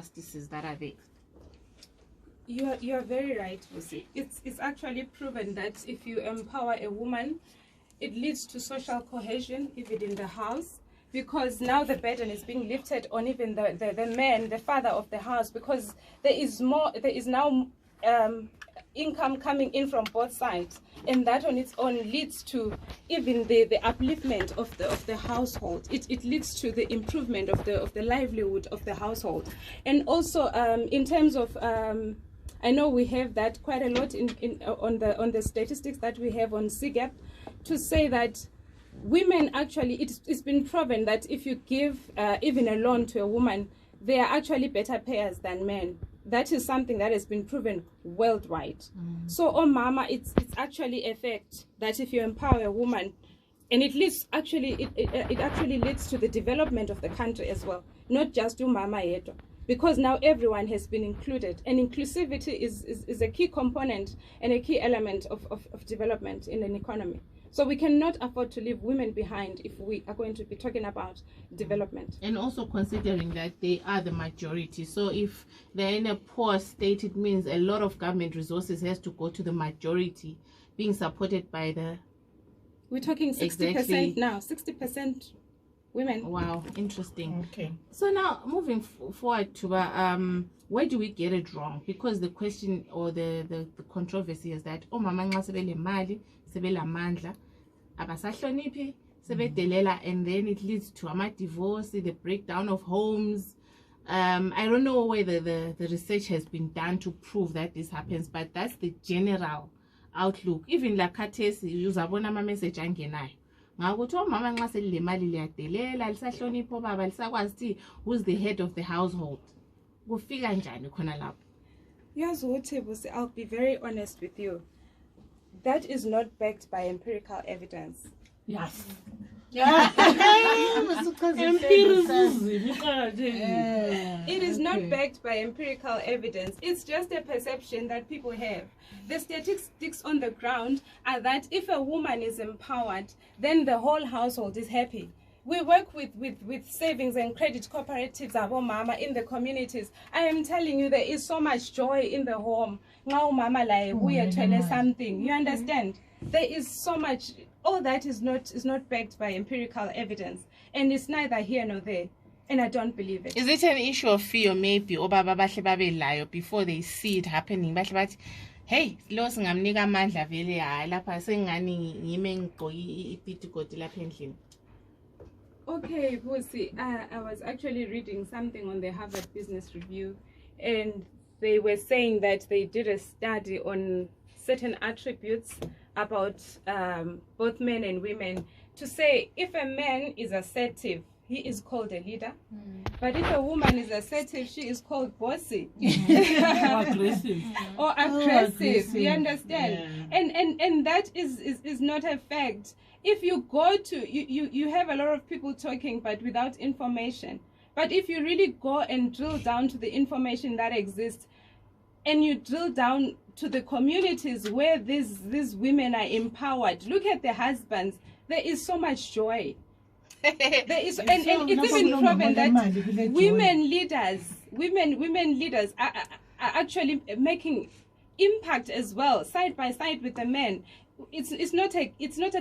injustices that are there? You're very right, Lucy. It's actually proven that if you empower a woman, it leads to social cohesion even in the house, because now the burden is being lifted on even the man, the father of the house, because there is now income coming in from both sides, and that on its own leads to even the upliftment of the household. It leads to the improvement of the livelihood of the household. And also in terms of I know we have that quite a lot on the statistics that we have on CGAP, to say that women actually, it's been proven that if you give even a loan to a woman, they are actually better payers than men. That is something that has been proven worldwide. So, mama, it's actually a fact that if you empower a woman, and it leads actually it actually leads to the development of the country as well, not just to mama yeto, because now everyone has been included, and inclusivity is a key component and a key element of development in an economy. So we cannot afford to leave women behind if we are going to be talking about development. And also considering that they are the majority. So if they're in a poor state, it means a lot of government resources has to go to the majority, being supported by the... We're talking 60% now, 60% women. Wow, interesting. Okay. So now moving forward to where do we get it wrong? Because the question or the controversy is that mama nxa sebele mali, sebela mandla, abasahloniphi, sebedelela, and then it leads to ama divorce, the breakdown of homes. I don't know whether the research has been done to prove that this happens, but that's the general outlook. Even la khathesi uzabona ama message angenayo ngakuthi omama nxa selile mali liyadelela, lisahlonipha baba, lisakwazi who's the head of the household. Kufika njani khona lapho? Yes, I'll be very honest with you. That is not backed by empirical evidence. Yes. It is not backed by empirical evidence. It's just a perception that people have. The statistics on the ground are that if a woman is empowered, then the whole household is happy. We work with savings and credit cooperatives, mama, in the communities. I am telling you, there is so much joy in the home. Now, mama, like we are telling something. You understand? There is so much. All that is not backed by empirical evidence, and it's neither here nor there. And I don't believe it. Is it an issue of fear, maybe, or before they see it happening? Hey, lo singamnika amandla vele hayi lapha sengani ngime ngigqoki ipitikoti lapha endlini. Okay, Busi, I was actually reading something on the Harvard Business Review, and they were saying that they did a study on certain attributes about both men and women, to say if a man is assertive, he is called a leader. But if a woman is assertive, she is called bossy. Or aggressive. Or aggressive. You understand? Yeah. And that is not a fact. If you go to, you have a lot of people talking, but without information. But if you really go and drill down to the information that exists, and you drill down to the communities where these women are empowered, look at their husbands, there is so much joy. There is, and it's even proven that women leaders are actually making impact as well, side by side with the men. It's not a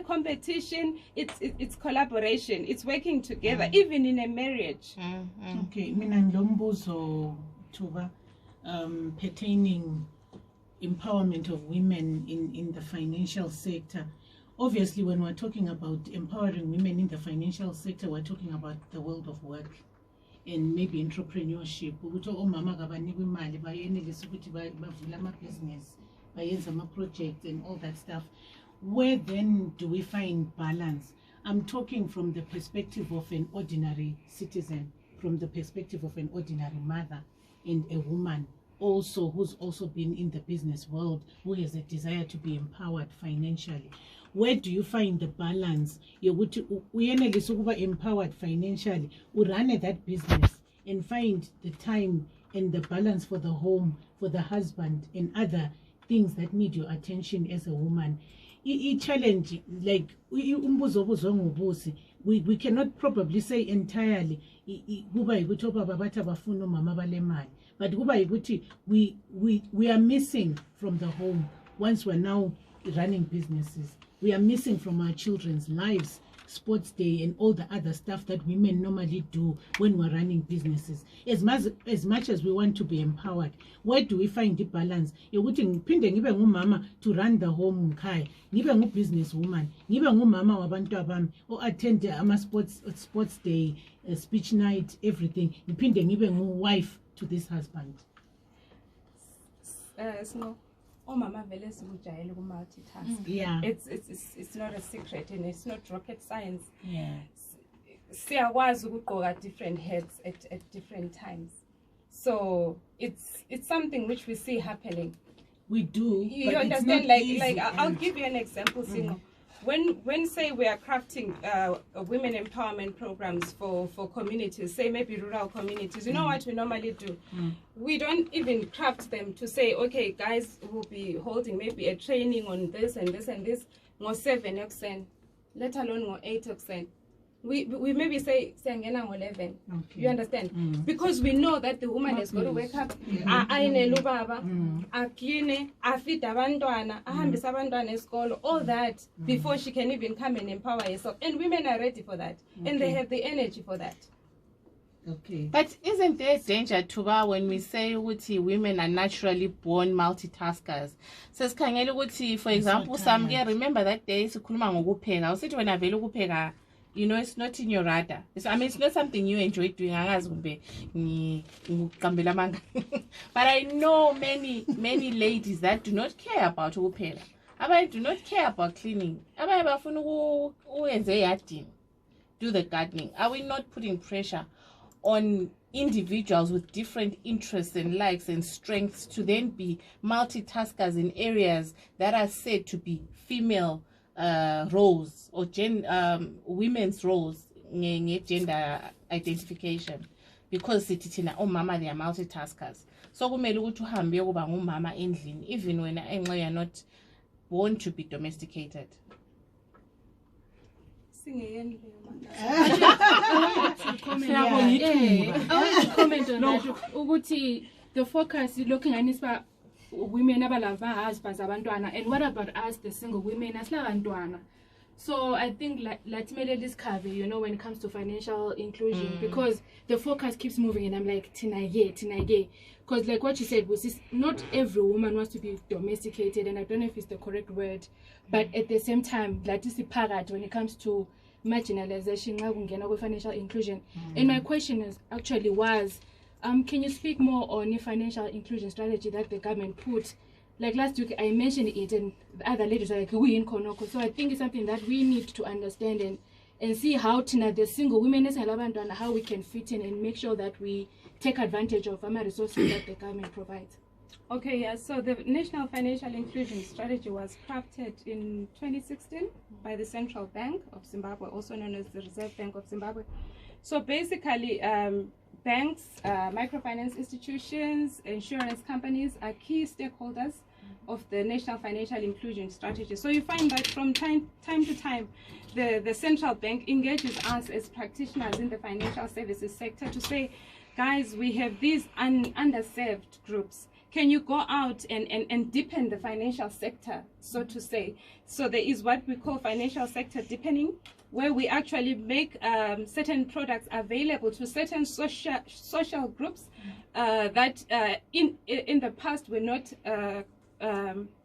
competition. It's collaboration. It's working together, even in a marriage. Okay, mina ngilombuzo Thuba pertaining empowerment of women in the financial sector. Obviously, when we're talking about empowering women in the financial sector, we're talking about the world of work and maybe entrepreneurship. Projects and all that stuff. Where then do we find balance? I'm talking from the perspective of an ordinary citizen, from the perspective of an ordinary mother and a woman also who's also been in the business world, who has a desire to be empowered financially. Where do you find the balance? We are empowered financially, we run that business and find the time and the balance for the home, for the husband and other things that need your attention as a woman. Challenge, like we cannot probably say entirely kuba yikuthi obaba bathi abafuna omama balemali, but kuba yikuthi we are missing from the home. Once we're now running businesses, we are missing from our children's lives, sports day and all the other stuff that women normally do when we're running businesses. As much as we want to be empowered, where do we find the balance? Yokuthi ngiphinde ngibe ngumama to run the home ngikhaya, ngibe ngu-business woman, ngibe ngumama wabantu abami or attend sports day, speech night, everything. Ngiphinde ngibe ngu-wife to this husband. No. Oh, mama, vele sikujayele multitask. Yeah. It's not a secret and it's not rocket science. Yeah. Siyakwazi ukugqoka different hats at different times. So it's something which we see happening. We do. You understand? Like I'll give you an example, Singo. When say we are crafting women empowerment programs for communities, say maybe rural communities, you know what we normally do? We don't even craft them to say, okay, guys, we'll be holding maybe a training on this and this and this, no 7%, let alone no 8%. We maybe say 11. Okay. You understand? Because we know that the woman has got to wake up, all that before she can even come and empower herself. And women are ready for that. Okay. And they have the energy for that. Okay. But isn't there danger, Thuba, when we say ukuthi women are naturally born multitaskers? Says Kangeli ukuthi, for example, some girl, remember that day sikhuluma ngokupheka. Usithi wena vele ukupheka, you know, it's not in your radar. It's not something you enjoy doing. But I know many ladies that do not care about ukupheka. Abanye do not care about cleaning. Abanye bafuna uyenze yardini, do the gardening. Are we not putting pressure on individuals with different interests and likes and strengths to then be multitaskers in areas that are said to be female roles or women's roles gender identification? Because sithina omama they are multitaskers. So kumele ukuthi uhambe ukuba ngumama endlini even when you are not born to be domesticated. I want to comment on that. Ukuthi the focus is looking at women abalava husbands abantwana, and what about us, the single women asilabantwana? So I think let's make this cover, you know, when it comes to financial inclusion, because the focus keeps moving, and I'm like tina ye, because like what you said was not every woman wants to be domesticated, and I don't know if it's the correct word, but at the same time, like this parat when it comes to marginalization, financial inclusion. And my question is actually was, can you speak more on the financial inclusion strategy that the government put? Like last week, I mentioned it, and the other ladies are like, we in Konoko. So I think it's something that we need to understand and see how the single women and how we can fit in and make sure that we take advantage of our resources that the government provides. Okay, yeah, so the National Financial Inclusion Strategy was crafted in 2016 by the Central Bank of Zimbabwe, also known as the Reserve Bank of Zimbabwe. So basically, banks, microfinance institutions, insurance companies are key stakeholders of the National Financial Inclusion Strategy. So you find that from time to time, the Central Bank engages us as practitioners in the financial services sector to say, guys, we have these underserved groups. Can you go out and deepen the financial sector, so to say? So there is what we call financial sector deepening, where we actually make certain products available to certain social groups that in the past were not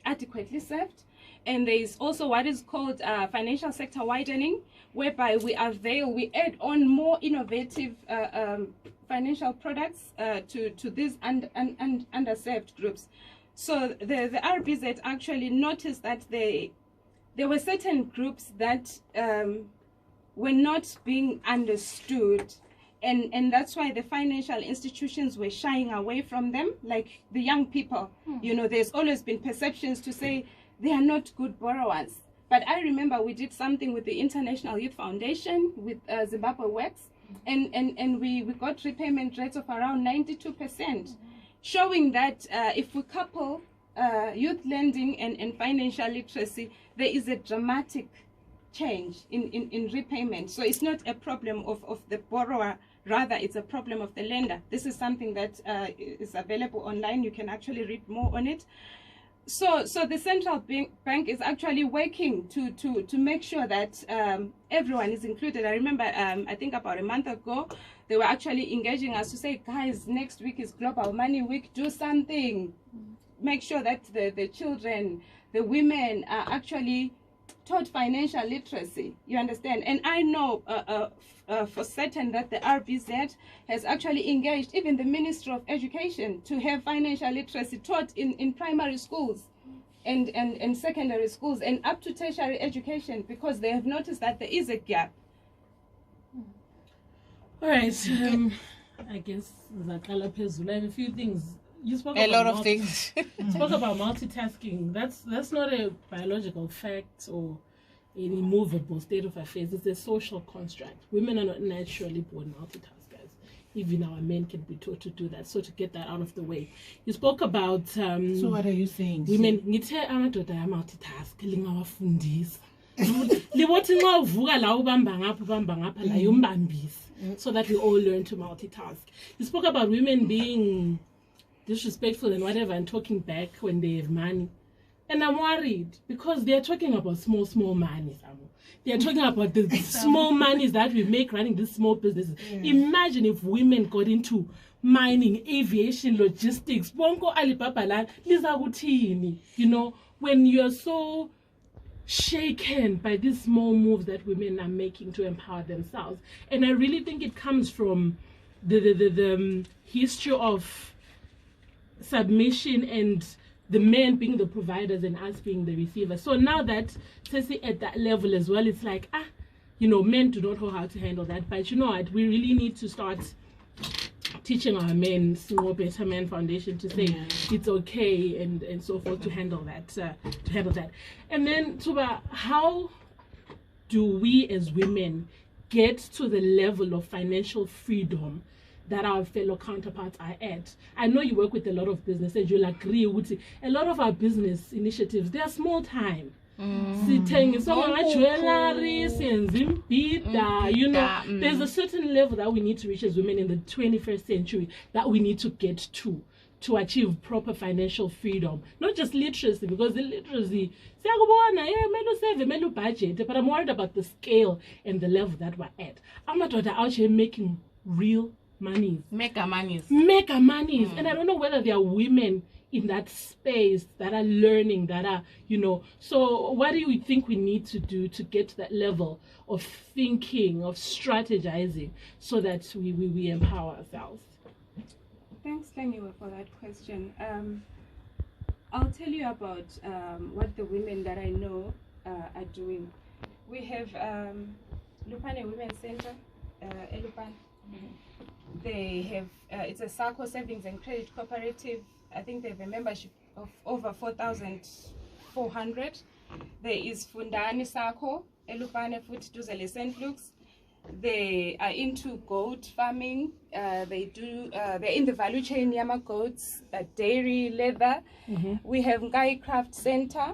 adequately served. And there is also what is called financial sector widening, whereby we add on more innovative financial products to these underserved groups. So the RBZ actually noticed that there were certain groups that were not being understood, and that's why the financial institutions were shying away from them, like the young people. You know, there's always been perceptions to say they are not good borrowers. But I remember we did something with the International Youth Foundation, with Zimbabwe Works, and we got repayment rates of around 92%, showing that if we couple youth lending and financial literacy, there is a dramatic change in repayment. So it's not a problem of the borrower, rather it's a problem of the lender. This is something that is available online. You can actually read more on it. So the central bank is actually working to make sure that everyone is included. I remember, I think about a month ago, they were actually engaging us to say, guys, next week is Global Money Week, do something. Make sure that the children, the women are actually taught financial literacy, you understand? And I know for certain that the RBZ has actually engaged even the Ministry of Education to have financial literacy taught in primary schools and secondary schools and up to tertiary education, because they have noticed that there is a gap. All right, I guess I have a few things. You spoke A about lot of things. spoke about multitasking. That's not a biological fact or any movable state of affairs. It's a social construct. Women are not naturally born multitaskers. Even our men can be taught to do that. So to get that out of the way, you spoke about. So what are you saying? Women, ngithe amadoda multitask lingawafundisa. Libothi nxa uvuka la ubamba ngapha la yombambisi, so that we all learn to multitask. You spoke about women being disrespectful and whatever and talking back when they have money. And I'm worried because they are talking about small money. They are talking about the small monies that we make running these small businesses. Yeah. Imagine if women got into mining, aviation, logistics. Bonko Alibaba land, you know, when you're so shaken by these small moves that women are making to empower themselves. And I really think it comes from the history of submission and the men being the providers and us being the receivers. So now that Tessy at that level as well, it's like, you know, men do not know how to handle that. But you know what, we really need to start teaching our men, Small Better Men Foundation, to say it's okay and so forth to handle that. And then, Thuba, how do we as women get to the level of financial freedom that our fellow counterparts are at? I know you work with a lot of businesses. You'll agree with it. A lot of our business initiatives, they are small time. Sitting so much jewelry, you know, there's a certain level that we need to reach as women in the 21st century that we need to get to achieve proper financial freedom. Not just literacy, because the literacy, budget, but I'm worried about the scale and the level that we're at. I'm not out here making real monies. Mega monies. And I don't know whether there are women in that space that are learning, that are, you know. So what do you think we need to do to get to that level of thinking, of strategizing, so that we empower ourselves? Thanks, Lengiwe, for that question. I'll tell you about what the women that I know are doing. We have Lupane Women's Center, Elupane. They have, it's a SACCO, Savings and Credit Cooperative. I think they have a membership of over 4,400. There is Fundani SACCO, Elupane Foot Duzele St. Luke's. They are into goat farming. They're in the value chain, Yama goats, dairy, leather. We have Ngai Craft Center.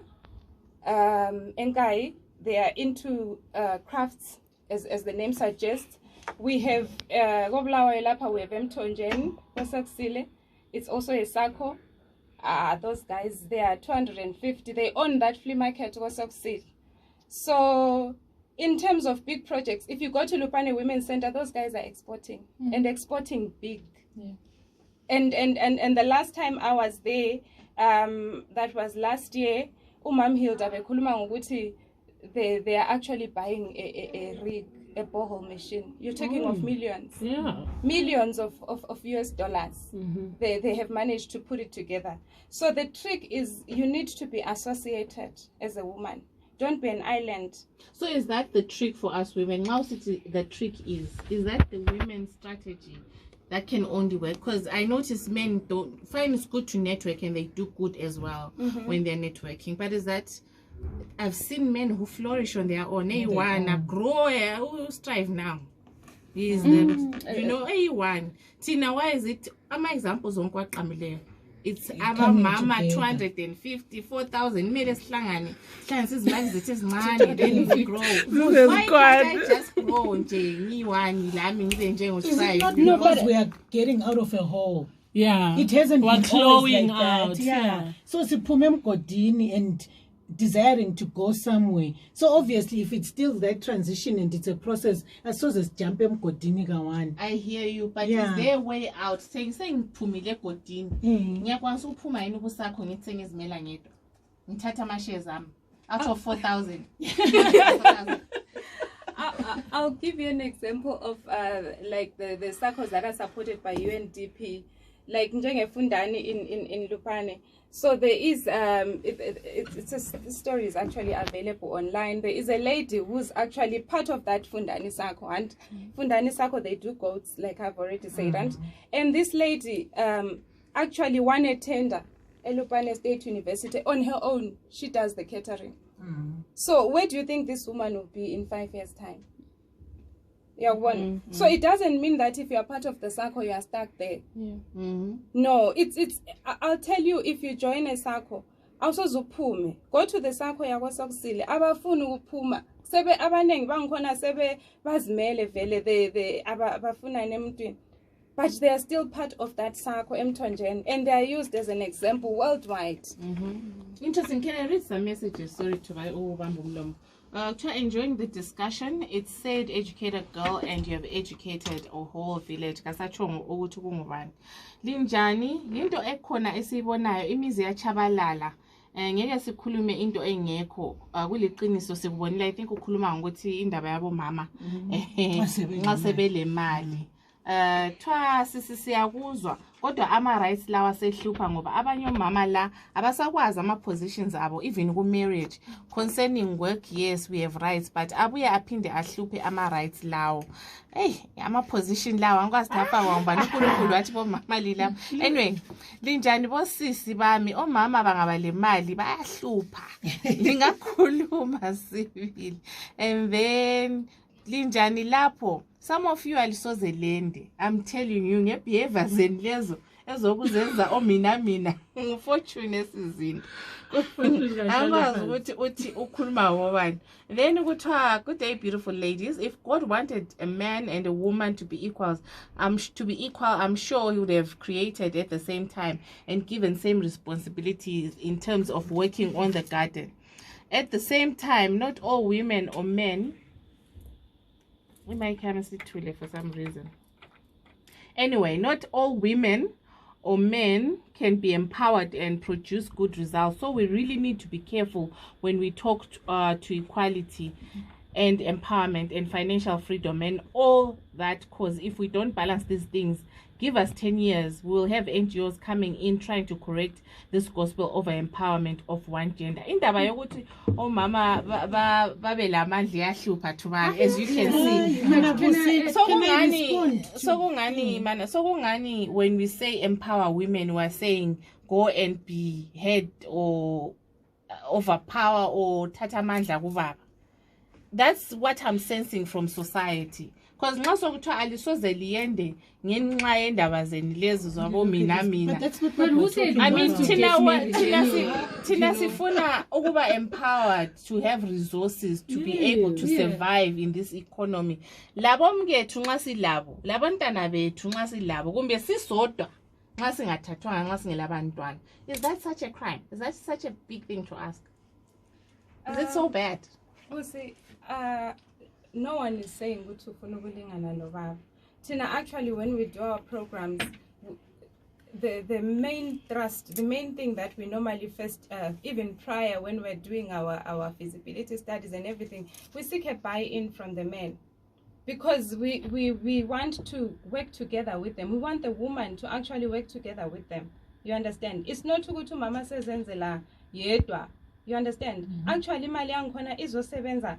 Ngai, they are into crafts, as the name suggests. We have Goblawa Elapa, we have Mtonjen, Wasaksile. It's also a SACCO. Those guys, they are 250. They own that flea market, Wasaksile. So in terms of big projects, if you go to Lupane Women's Center, those guys are exporting and exporting big. Yeah. And the last time I was there, that was last year, Umam Hilda Bekuluma Nguti, they are actually buying a rig, a borehole machine. You're talking of millions. Yeah. Millions of US dollars. They have managed to put it together. So the trick is you need to be associated as a woman. Don't be an island. So is that the trick for us women? Now the trick is that the women's strategy that can only work? Because I notice men don't find it's good to network and they do good as well when they're networking. But is that I've seen men who flourish on their own. A1 grow, who strive now. Is the you know A1. Tina, why is it? My examples on what Camille. it's coming mama together. 250 4,000 kumele sihlangane sizimali zethu ezincane then we grow. This Why is can't I good. just grow nje ngiyi-1 lami ngibe njengo Is it tribe? not No, because but- we are getting out of a hole? Yeah. It hasn't We're been clawing always like out. that. Yeah. So siphume emgodini and desiring to go somewhere. So obviously if it's still that transition and it's a process, asoze jump emgodini kawan. I hear you, but Yeah. is there a way out? Sengiphumile egodini. Mm. Ngiyakwanisa ukuphuma yini kusakho ngithenge izimela ngedwa. Ngithatha ama-shares ami out of 4,000. I'll give you an example of like the circles that are supported by UNDP, like Njenge Fundani in Lupane. So there is the story is actually available online. There is a lady who's actually part of that Fundani Sako, and Fundani Sako, they do goats, like I've already said, and this lady actually won a tender at Lupane State University on her own. She does the catering. So where do you think this woman will be in 5 years' time? Yeah, one. So it doesn't mean that if you are part of the circle, you are stuck there. No, it's. I'll tell you, if you join a circle, also zupume. Go to the circle ya kwasokusile. Abafuna ukuphuma. Sebe abanengi bangikhona sebe bazimele vele the abafuna nemntwini. But they are still part of that circle emthonjeni, and they are used as an example worldwide. Interesting. Can I read some messages? Sorry to my enjoying the discussion. It said educate a girl and you have educated a whole village. Kasachongo ukuthi kungubani. Linjani into ekhona esibonayo imizi yachabalala. Ngeke sikhulume into engekho kuliqiniso sikubonile. I think ukhuluma ngokuthi indaba yabo mama nxa sebele mali. Siyakuzwa kodwa ama rights lawa sehlupha ngoba abanye omama la abasakwazi ama positions abo even ku marriage concerning work. Yes, we have rights, but abuye aphinde ahluphe ama rights lawo. Ama position lawa angikwazi tapha ngubani uNkulunkulu wathi bo mama lila. Anyway, linjani bosisi bami omama bangaba le mali bayahlupha. Lingakhuluma sibili. And then linjani lapho some of you alisoze lende. I'm telling you ngebehavior zeni lezo ezokuzenza mina ngifortune esizinto. Angazi ukuthi uthi ukhuluma ngobani. Then kuthiwa good day beautiful ladies, if God wanted a man and a woman to be equals, I'm sure he would have created at the same time and given same responsibilities in terms of working on the garden. At the same time, not all women or men. My camera is too late for some reason. Anyway, not all women or men can be empowered and produce good results. So we really need to be careful when we talk to equality and empowerment and financial freedom and all that, cause if we don't balance these things, give us 10 years, we'll have NGOs coming in trying to correct this gospel over empowerment of one gender. Indaba yokuthi omama babe lamandla yahlupha thuba, as you can see. So kungani when we say empower women, we're saying go and be head or overpower or tata mandla kubaba. That's what I'm sensing from society. Because nxa sokuthiwa alisoze liyende ngenxa yendaba zeni lezi zwabo mina. But who said I mean thina sifuna ukuba empowered to have resources to be able to survive in this economy. Labo mkethu nxa silabo, labantwana bethu nxa silabo kumbe sisodwa nxa singathathwanga nxa singelabantwana. Is that such a crime? Is that such a big thing to ask? Is it so bad? Well, see, no one is saying ukuthi ufuna ukulingana nobaba. Tina, actually when we do our programs, the main thrust, the main thing that we normally first, even prior when we're doing our feasibility studies and everything, we seek a buy-in from the men. Because we want to work together with them. We want the woman to actually work together with them. You understand? It's not ukuthi mama sezenzela yedwa. You understand? Actually, mali yangikhona izosebenza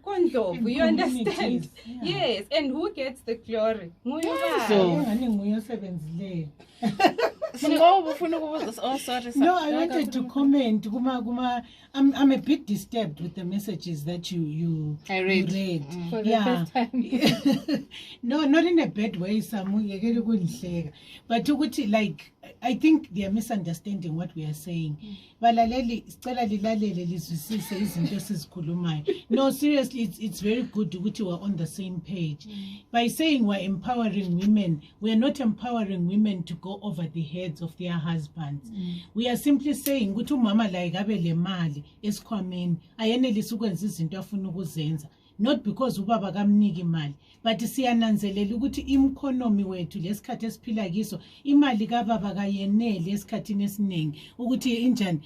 kondlovu. You understand? Yes. And who gets the glory? sorry. No, I wanted to comment. I'm a bit disturbed with the messages that you read. For the first time. No, not in a bad way, but like I think they are misunderstanding what we are saying. No, seriously, it's very good that we are on the same page. By saying we're empowering women, we are not empowering women to go over the heads of their husbands. We are simply saying ukuthi umama like abele mali esikhwameni ayenelisa ukwenza izinto afuna ukuzenza, not because ubaba kamniki imali, but siyananzelela ukuthi imkhonomi wethu lesikhathi esiphila kiso imali kababa kayenele esikhathini esiningi ukuthi injani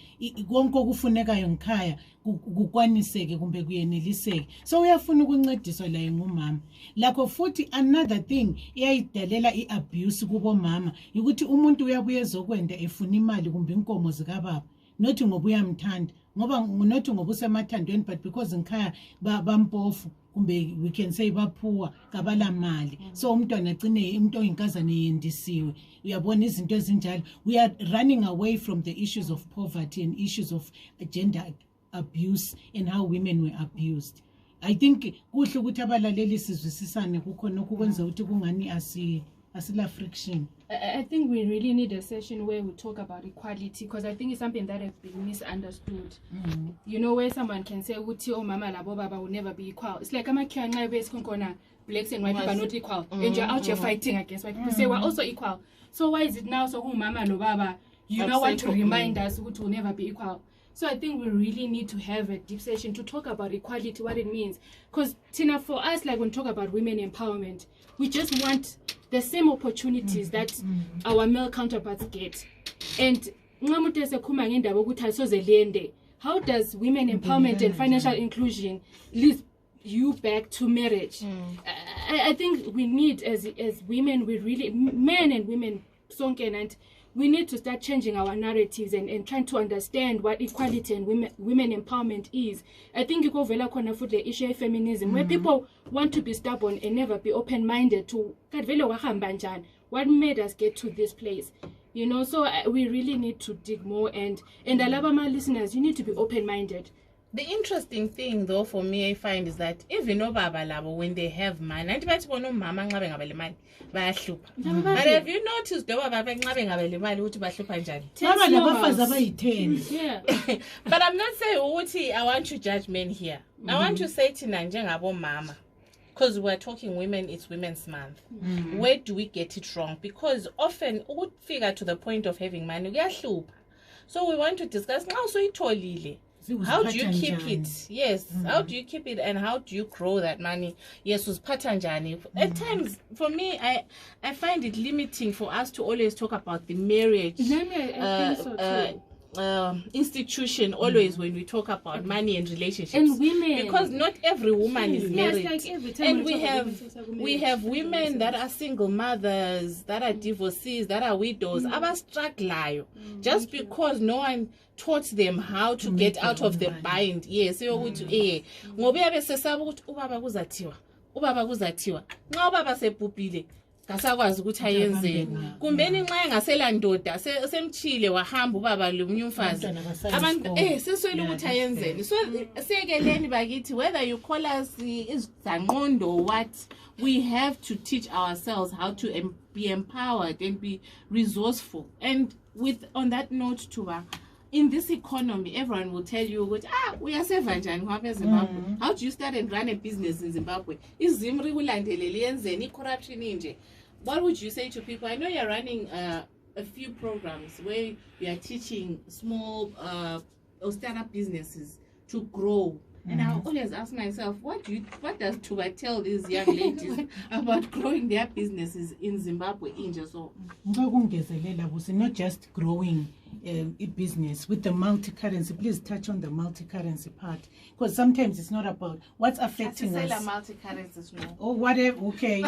konke okufunekayo ngikhaya kukwaniseke kumbe kuyeneliseke. So uyafuna ukuncediswa la ngumama. Lakho futhi another thing iyayidalela iabuse kubo mama ukuthi umuntu uyabuye ezokwenda efuna imali kumbe inkomo zikababa, not ngoba uyamthanda, ngoba not ngoba usemathandweni, but because ngikhaya bampofu kumbe we can say baphuwa kabala mali. So umntwana agcine umuntu oyinkazana yendisiwe. Uyabona izinto ezinjalo. We are running away from the issues of poverty and issues of gender abuse and how women were abused. I think kuhle ukuthi abalaleli sizwisisane kukhona ukwenza ukuthi kungani asila friction. I think we really need a session where we talk about equality, because I think it's something that has been misunderstood. You know, where someone can say, "Oh, mama, la baba will never be equal." It's like blacks and white people are not equal, and you're out here fighting against white people. Say we're also equal. So why is it now so mama no baba? You don't want to remind us who will never be equal. So I think we really need to have a deep session to talk about equality, what it means. Because Tina, for us, like when we talk about women empowerment, we just want the same opportunities that our male counterparts get. And how does women empowerment and financial inclusion lead you back to marriage? I think we need, as women, we really, men and women, and we need to start changing our narratives and trying to understand what equality and women empowerment is. I think you go vela kona for the issue of feminism, where people want to be stubborn and never be open-minded to what made us get to this place. You know, so we really need to dig more, and Alabama listeners, you need to be open-minded. The interesting thing, though, for me, I find is that even Obaba Labo, when they have money, but have you noticed But I'm not saying I want to judge men here. I want to say to Nanjangabo Mama, because we're talking women, it's Women's Month. Where do we get it wrong? Because often we would figure to the point of having money. So we want to discuss now. So how do you keep it? Yes. How do you keep it, and how do you grow that money? Yes, was patanjani. At times, for me, I find it limiting for us to always talk about the marriage institution always when we talk about money and relationships, and women, because not every woman is married. Yes, like every time and we have women that are single mothers, that are divorcees, that are widows, struggle just because no one taught them how to get out of the bind. Yes, ubaba kuzathiwa nxa ubaba sebhubhile kasakwazi ukuthi ayenzeni, kumbeni nxa engasela ndoda semchile wahamba ubaba lo mfazi abantu seswele ukuthi ayenzeni. So sekeleni bakithi, whether you call us izanqondo or what, we have to teach ourselves how to be empowered and be resourceful. And on that note, Thuba, in this economy, everyone will tell you, we are Zimbabwe. How do you start and run a business in Zimbabwe? What would you say to people? I know you're running a few programs where you are teaching small or startup businesses to grow. And I always ask myself, what does Thuba tell these young ladies about growing their businesses in Zimbabwe? Not just growing a business with the multi-currency. Please touch on the multi-currency part, because sometimes it's not about what's affecting us. Multi-currencies, no. Or whatever. Okay.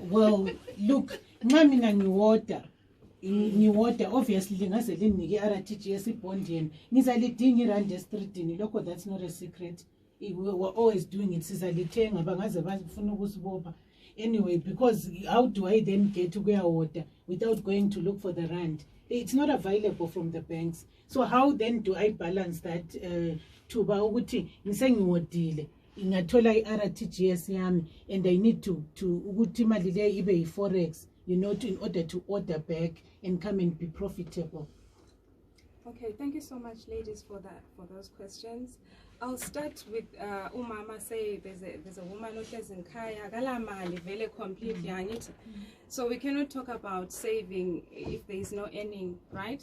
Well, look, Namina water. New water, obviously, that's not a secret. We were always doing it. anyway, because how do I then get to where water without going to look for the rand? It's not available from the banks. So how then do I balance that? Thuba ukuthi ngisengiwodile ngathola i-RTGS yami and I need to ukuthi imali le ibe yi-forex, you know, in order to order back and come and be profitable. Okay, thank you so much, ladies, for those questions. I'll start with umama say there's a woman who says in kaya galamali vele completely angithi. So we cannot talk about saving if there is no earning, right?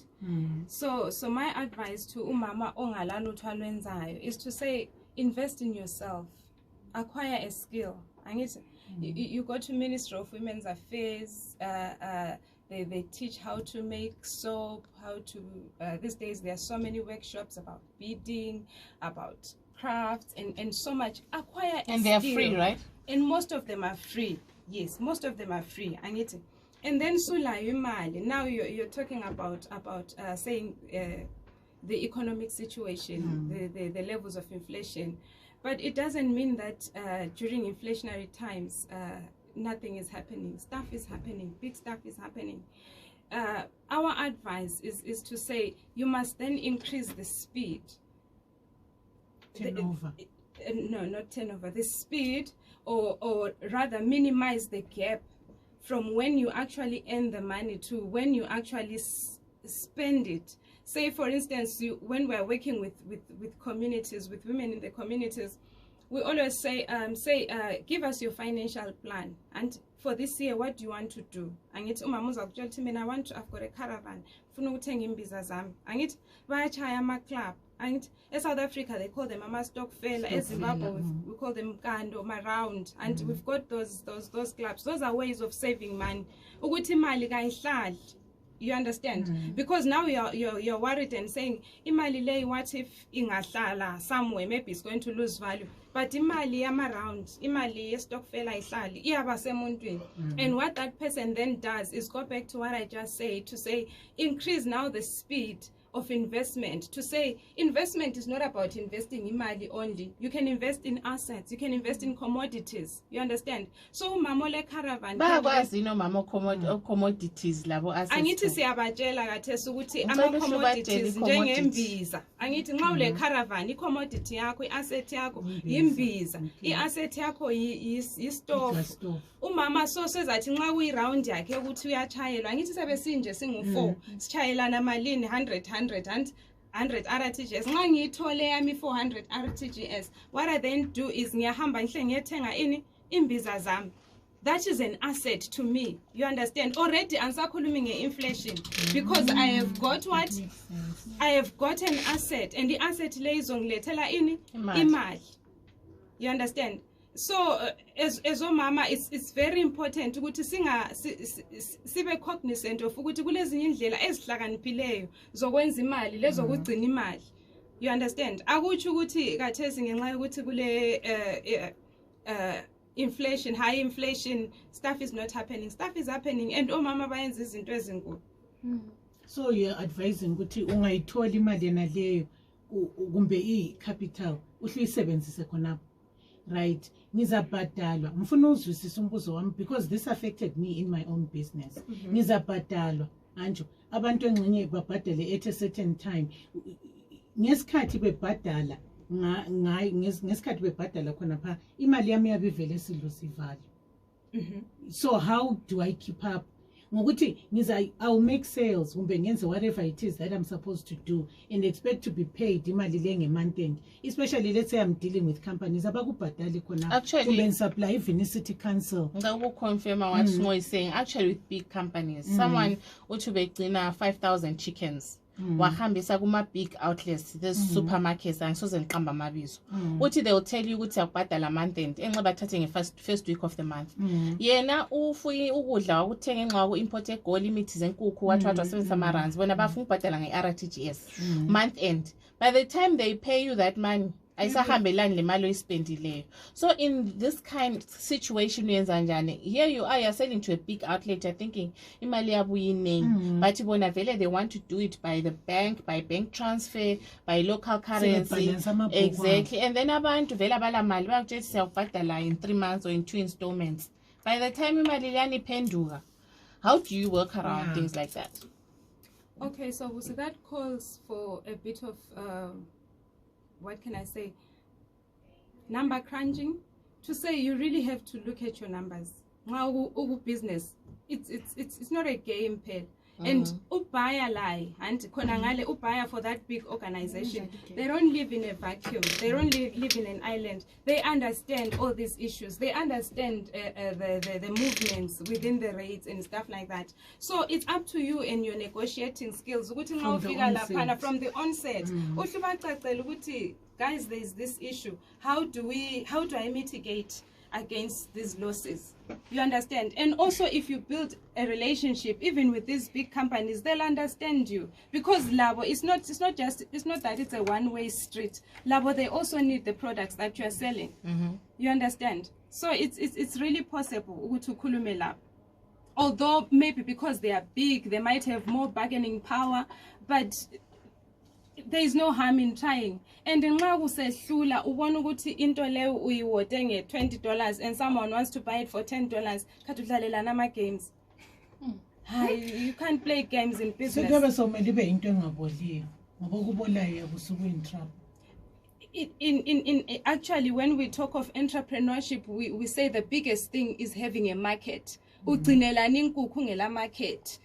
So my advice to umama ongalana uthwalo wenzayo is to say invest in yourself, acquire a skill. Angithi you go to Ministry of Women's Affairs, they teach how to make soap, how to, these days there are so many workshops about beading, about crafts, and so much. Acquire a And they are skill. free, right? And most of them are free. Yes, most of them are free. And then sula imali. Now you're talking about saying the economic situation, the levels of inflation. But it doesn't mean that during inflationary times, nothing is happening. Stuff is happening. Big stuff is happening. Our advice is to say you must then increase the speed. Turnover. No, not turnover. The speed, or rather minimize the gap from when you actually earn the money to when you actually spend it. Say, for instance, when we're working with communities, with women in the communities, we always say, give us your financial plan. And for this year, what do you want to do? And it's I've got a caravan. And it's club. And in South Africa, they call them Mama Stock Fair. In Zimbabwe, we call them Kando, Maround. And we've got those clubs. Those are ways of saving money. You understand? Because now you're worried and saying, imali what if ingahlala somewhere, maybe it's going to lose value. But imali around, imali stock fela ihlali, iyabasemuntwini. And what that person then does is go back to what I just said, to say increase now the speed of investment. To say investment is not about investing in imali only. You can invest in assets, you can invest in commodities. You understand? So mamole caravan commodities labo assets. Angithi siyabajela kathesi ukuthi ama commodities njengembiza. Angithi nxa ule caravan i-commodity yakho, i-asset yakho yimbiza, i-asset yakho yi-stove. Umama so sezathi nxa kuyi-round yakhe ukuthi uyachayelwa. Angithi sabe sinje singu-4 sichayelana malini 100 RTGS. Nxa ngiyithole yami 400 RTGS, what I then do is ngiyahamba ngihle ngiyethenga imbiza zami. That is an asset to me. You understand? Already ansakhulumi nge-inflation because I have got what? I have got an asset, and the asset le izongilethela imali. You understand? So as omama, it's very important ukuthi sibe cognizant of ukuthi kulezinye indlela ezihlakaniphileyo zokwenza imali lezokugcina imali. You understand? Akuthi ukuthi kathesi ngenxa yokuthi kule inflation, high inflation, stuff is not happening. Stuff is happening, and omama bayenza izinto ezinkulu. So you're advising ukuthi ungayithola imali naleyo kumbe i-capital uhluyisebenzise khonapho. Right, ngizabhadalwa. Mfuna uzwisisa umbuzo wami because this affected me in my own business. Ngizabhadalwa anjo abantu engxenye babhadale at a certain time. Ngesikhathi bebhadala ngesikhathi bebhadala khona pha imali yami yabe vele silose value. So how do I keep up? Ngokuthi I'll make sales kumbe ngenze whatever it is that I'm supposed to do and expect to be paid imali le ngemonth end, especially let's say I'm dealing with companies abakubhadali khona kumbe supply even city council. Confirm what Smo is saying. Actually, with big companies, someone uthi begcina 5,000 chickens. Wahambisa kuma big outlets, there's supermarkets and soze ngiqamba amabizo. Uthi they will tell you ukuthi akubhadala month end enxa bathathe nge first week of the month. Yena ufuyi ukudla ukuthenga enxa ku import egoli imithi zenkukhu wathwathwa 7 rands bona bafuna ukubhadala nge-RTGS month end. By the time they pay you that money, ayisahambelani le mali oyispendileyo. So in this kind of situation uyenza njani? Here you are, you're selling to a big outlet, you're thinking imali yabo yiningi, but bona vele they want to do it by the bank, by bank transfer, by local currency. Exactly. And then abantu vele abala mali bayakutshela siyakubhadala in 3 months or in 2 installments. By the time imali liyani penduka, how do you work around things like that? Okay, so that calls for a bit of what can I say? Number crunching. To say you really have to look at your numbers. Business, it's not a game, Ped. And ubaya lie and konangale ubaya for that big organization. They don't live in a vacuum. They don't live in an island. They understand all these issues. They understand the movements within the rates and stuff like that. So it's up to you and your negotiating skills. From the onset. Guys, there's this issue. How do I mitigate against these losses? You understand? And also, if you build a relationship even with these big companies, they'll understand you, because labo, it's not that it's a one-way street. Labo, they also need the products that you are selling. You understand? So it's really possible to khulume labo. Although maybe because they are big, they might have more bargaining power, but there is no harm in trying. And in Magusehlula, ubona ukuthi into leyo uyiwote $20 and someone wants to buy it for $10. Katudlalelana ama games. You can't play games in business. Actually, when we talk of entrepreneurship, we say the biggest thing is having a market. Ugcinelani inkukhu ngela market.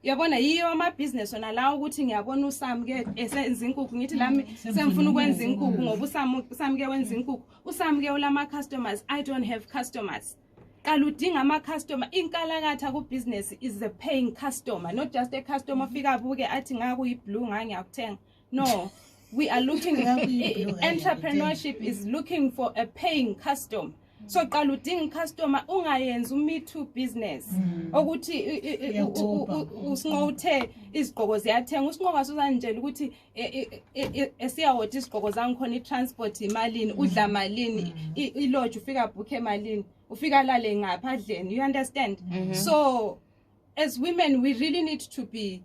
Yabona yiyo ama-business ona la ukuthi ngiyabona uSamke esenza inkukhu ngithi lami semfuna ukwenza inkukhu ngoba uSamke wenza inkukhu. uSamke ulama-customers, I don't have customers. Kaludinga ama-customer. Inkalakatha ku-business is a paying customer, not just a customer fika abuke athi ngakuyi-blue ngangiyakuthenga. No, we are looking, entrepreneurship is looking for a paying customer. So kaludinga customer ungayenza Me Too business. Ukuthi usinqothe izigqoko ziyathenga usinqoka suzanjela ukuthi esiyawotha izigqoko zami khona i-transport imalini udla malini i-lodge ufika book emalini ufika lale ngaphandleni. You understand? So as women we really need to be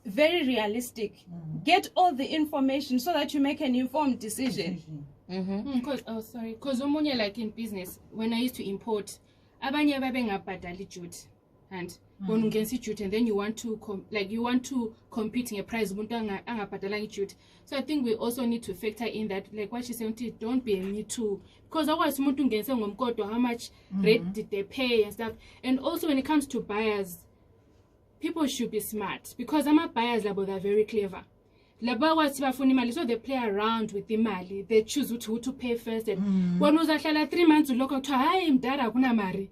very realistic. Get all the information so that you make an informed decision. Because omunye, like in business, when I used to import, abanye babengabhadali duty, and when you get duty, and then you want to compete in a price, angabhadala duty. So I think we also need to factor in that, like what she said, don't be a Me Too, because otherwise umuntu ungenise ngomkodo how much rate did they pay and stuff. And also when it comes to buyers, people should be smart, because ama buyers are very clever. So they play around with the mali. They choose who to pay first. And when uzahlala 3 months uloko kuthiwa hayi mdala akuna mari.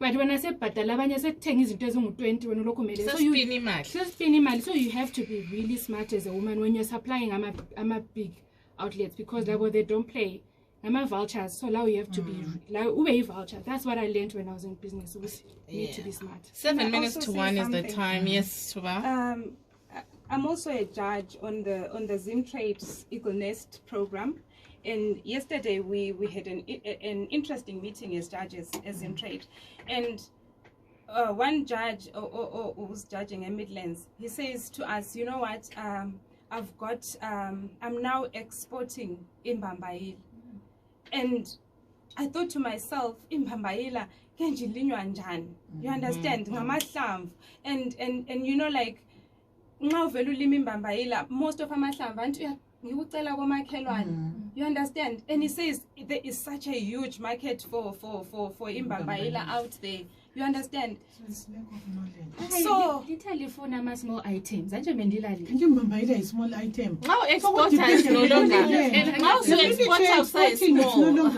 But when I say bhadala abanye sekuthenga izinto ezingu-20 wena uloko umele. So spin imali. So you have to be really smart as a woman when you're supplying ama big outlets, because they don't play. Ama vouchers. So now you have to be ube voucher. That's what I learned when I was in business. You need to be smart. 7 minutes to 1 is the time. Yes, Thuba. I'm also a judge on the Zim Trade's Eagle Nest program, and yesterday we had an interesting meeting as judges as Zim Trade, and one judge who was judging a Midlands, he says to us, you know what, I'm now exporting in Bambail, and I thought to myself, in Bambaila, you understand, and you know, like. Most of you understand? And he says there is such a huge market for Imbambaila out there. You understand? So literally for nama small items. Imbambaila is small item. Now exporters no longer. And now exporters are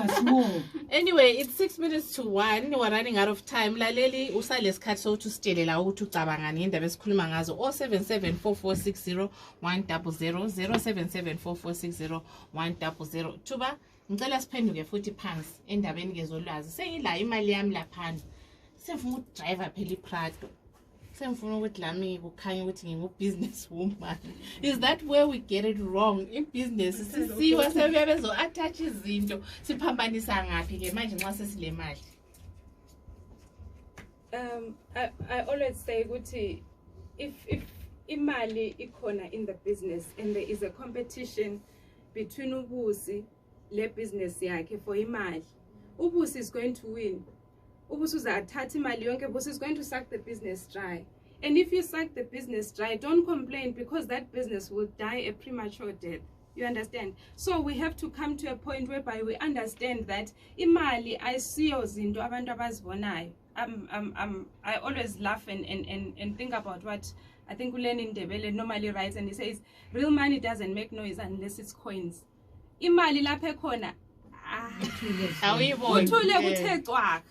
small. Anyway, it's 6 minutes to 1. We're running out of time. Laleli usalesikhathi sokusithelela ukuthi ucabanga indaba esikhuluma ngazo 0774460 100 0774460 Thuba, ngicela siphenduke futhi phansi endabeni kezolwazi. Sengila imali yami laphana. Sengifuna ukudriver phela iPrado. Sengifuna ukuthi lami kukhanya ukuthi ngingu-business woman. Is that where we get it wrong in business? Sisiwa sebebezo attach izinto siphambanisa ngaphi ke manje nxa sesile mali? I always say ukuthi if imali ikhona in the business and there is a competition between ubusi le business yakhe for imali, ubusi is going to win. ubusuza athatha imali yonke, boss is going to suck the business dry. And if you suck the business dry, don't complain, because that business will die a premature death. You understand? So we have to come to a point whereby we understand that imali ayisiyo zinto abantu abazibonayo. I always laugh and think about what I think Ulenin Ndebele normally writes, and he says, real money doesn't make noise unless it's coins. Imali lapha khona awuyiboni uthule kuthe cwaka.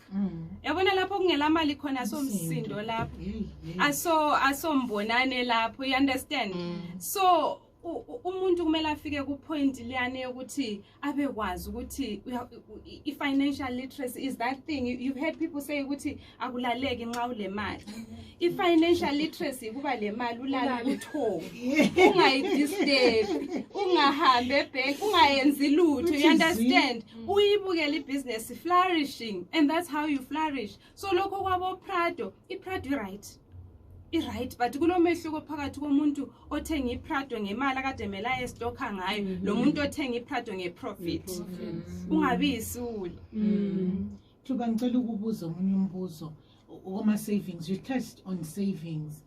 Yabona lapho kungela mali khona somsindo lapho. Asombonane lapho, you understand? So umuntu kumele afike ku point liyane yokuthi abekwazi ukuthi financial literacy is that thing. You've heard people say ukuthi akulaleki nxa ule mali. Financial literacy kuba le mali ulala utho ungayidisturb, ungahambe ebank, ungayenzi lutho, you understand? Uyibukela ibusiness flourishing, and that's how you flourish. So lokho kwabo Prado, iPrado right, but kulo mehluko phakathi komuntu othenga iPrado ngemali akade mela estocka ngayo lo muntu othenga iPrado ngeprofit. Ungabi isuli. Thuba ngicela ukubuza omunye umbuzo oma savings. You touched on savings.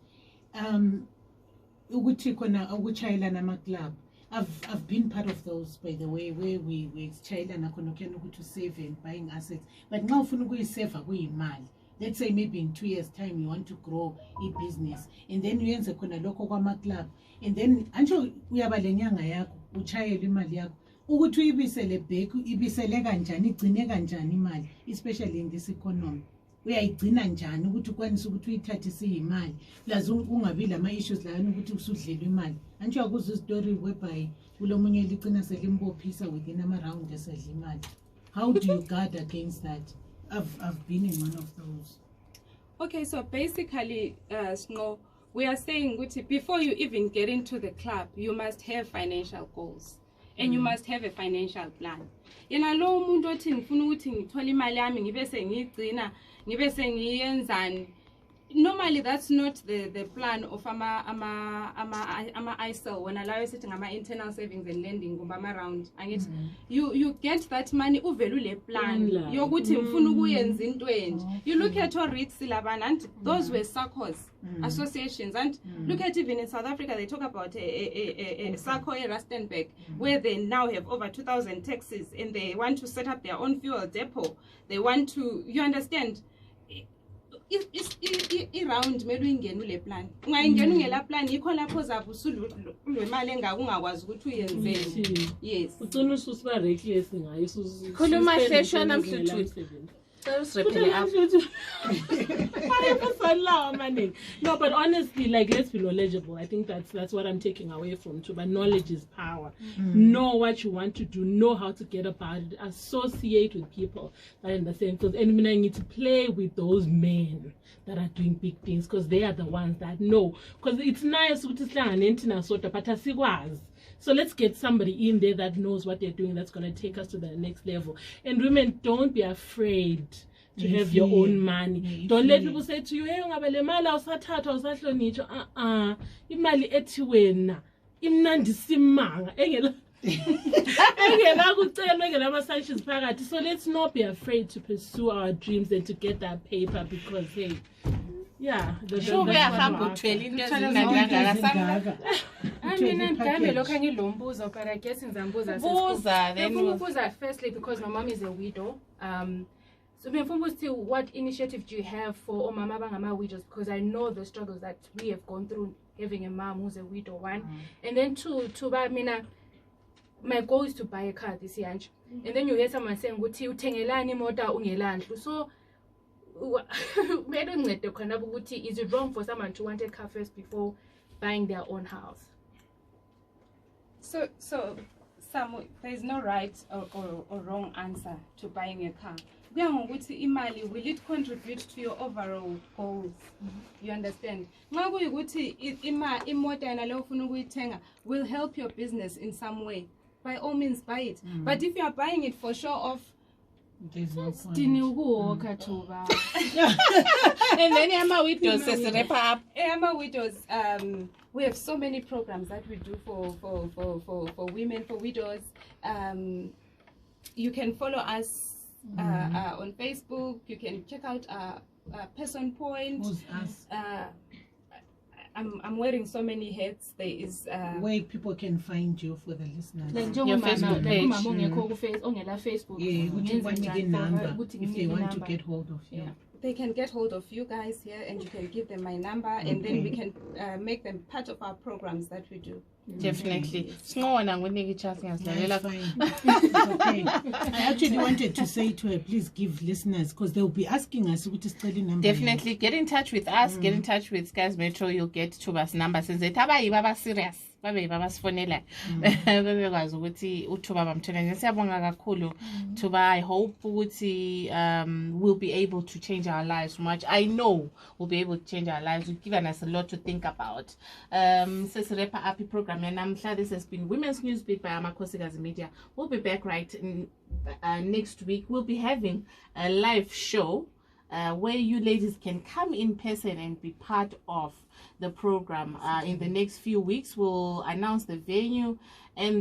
Ukuthi khona ukuchayelana ama club. I've been part of those, by the way, where we chayelana khona ukuyana ukuthi save and buying assets. But nxa ufuna ukuyisave kuyimali. Let's say maybe in 2 years time you want to grow a business, and then you yenze khona lokho kwama club, and then anjo uyaba lenyanga yakho uchayela imali yakho ukuthi uyibisele back, ibisele kanjani, igcine kanjani imali, especially in this economy. Uyayigcina njani ukuthi ukwanise ukuthi uyithathe siyimali, plus ungabi lama issues la ukuthi usudlela imali. Anjo akuzo story whereby kulomunye licina selimbophisa within ama round esedla imali. How do you guard against that? I've been in one of those. Okay, so basically, Snow, we are saying before you even get into the club, you must have financial goals. And you must have a financial plan. Yena lo umuntu othi ngifuna ukuthi ngithola imali yami ngibe sengiyigcina, ngibe sengiyenzani. Normally that's not the plan of ama ISL when allow you sitting ama internal savings and lending ngoma around. You get that money uvelule plan yokuthi ngifuna ukuyenza into enje. You look at our REITs labana, and those were SACCOs, associations, and look at even in South Africa they talk about a SACCO Rustenburg where they now have over 2,000 taxis, and they want to set up their own fuel depot. They want to, you understand, around melu ingena ule plan ungayingena ungela plan yikho lapho zabe usulwemali engakungakwazi ukuthi uyenzeni. Yes ucina ususiba reckless ngayo khuluma hleshwa namhluthu No, but honestly, like, let's be knowledgeable. I think that's what I'm taking away from too. But knowledge is power. Know what you want to do. Know how to get about it. Associate with people that understand. And I need to play with those men that are doing big things, because they are the ones that know. Because it's nice but so let's get somebody in there that knows what they're doing, that's going to take us to the next level. And women, don't be afraid to have your own money. Don't let people say to you, hey, ungabele mali awusathatha awusahlonitshwa. Imali ethi wena imnandi simanga engela kucelwa engela ama-sanctions phakathi. So let's not be afraid to pursue our dreams and to get that paper, because hey, yeah, sure we are humble to but I guess in Zambuza firstly because my mom is a widow. So what initiative do you have for Mama Bangama widows? Because I know the struggles that we have gone through having a mom who's a widow, one. And then two, my goal is to buy a car this year. And then you hear someone saying, so is it wrong for someone to want a car first before buying their own house? So there is no right or wrong answer to buying a car. Will it contribute to your overall goals? You understand? Will help your business in some way. By all means, buy it. But if you are buying it for show off, there's no point. And then Emma Widows says wrap up. Emma Widows, we have so many programs that we do for women, for widows. You can follow us on Facebook. You can check out Person Point. Who's us? I'm wearing so many hats. There is Where people can find you for the listeners. Like Your Facebook page. umama ongekho ongela Facebook. Yeah, ukuthi Ngenze banike njani for her, number ukuthi if they nginike want to number. get hold of you. Yeah. they can get hold of you guys here, and you can give them my number, and then we can make them part of our programs that we do. Definitely. Sinqona ngonike chance ngiyasilalela. That's fine. It's okay. I actually wanted to say to her, please give listeners, because they'll be asking us what is the number. Definitely get in touch with us, get in touch with Skies Metro, you'll get Thuba's number. Since they baba serious. Babe babasifonela bebekwazi ukuthi uThuba bamthola. Siyabonga kakhulu Thuba. I hope ukuthi we'll be able to change our lives much. I know we'll be able to change our lives. You've given us a lot to think about. Sesirepa api program namhla. This has been Women's Newsbeat by Amakhosikazi Media. We'll be back right in, next week. We'll be having a live show where you ladies can come in person and be part of the program. In the next few weeks, we'll announce the venue and